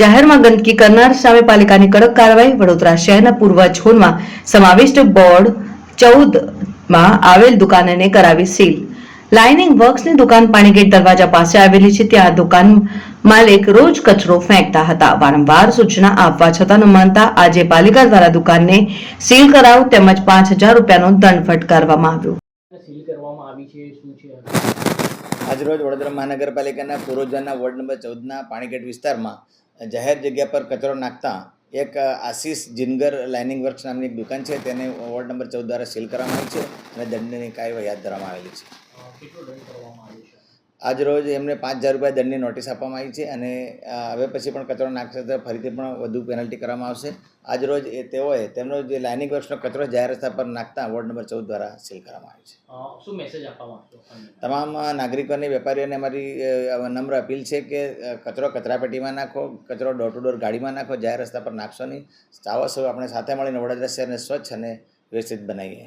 જાહેરમાં ગંદકી કરનાર સામે પાલિકાની કડક કાર્યવાહી. વડોદરા શહેરના પૂર્વ ઝોનમાં સમાવિષ્ટ બોર્ડ 14માં આવેલ દુકાનને કરાવી સીલ. લાઇનિંગ વર્ક્સની દુકાન પાણીગેટ દરવાજા પાસે આવેલી છે. ત્યાં દુકાન માલિક રોજ કચરો ફેંકતા હતા. વારંવાર સૂચના આપવા છતાં ન માનતા આજે પાલિકા દ્વારા દુકાનને સીલ કરાવ તેમજ 5,000 રૂપિયાનો દંડ ફટકારવામાં આવ્યો. આજરોજ વડોદરા મહાનગરપાલિકાના પૂર્વ ઝોનના વોર્ડ નંબર 14ના પાણીગેટ વિસ્તારમાં જાહેર જગ્યા પર કચરો નાખતા એક આશીષ જિનગર લાઇનિંગ વર્ક્સ નામની એક દુકાન છે તેને વોર્ડ નંબર 14 દ્વારા સીલ કરવામાં આવી છે અને દંડની કાર્યવાહી હાથ ધરવામાં આવેલી છે. આજરોજ એમને 5,000 રૂપિયા દંડની નોટિસ આપવામાં આવી છે અને હવે પછી પણ કચરો નાખશે તો ફરીથી પણ વધુ પેનલ્ટી કરવામાં આવશે. આજરોજ તેઓએ તેમનો જે લાઇનિંગ વર્ક્સનો કચરો જાહેર રસ્તા પર નાખતા વોર્ડ નંબર 14 દ્વારા સીલ કરવામાં આવી છે. શું મેસેજ આપવા માંગશો? તમામ નાગરિકોને વેપારીઓને અમારી નમ્ર અપીલ છે કે કચરો કચરાપેટીમાં નાખો, કચરો ડોર ટુ ડોર ગાડીમાં નાખો, જાહેર રસ્તા પર નાખશો નહીં. ચાવો સૌ આપણે સાથે મળીને વડોદરા શહેરને સ્વચ્છ અને વ્યવસ્થિત બનાવીએ.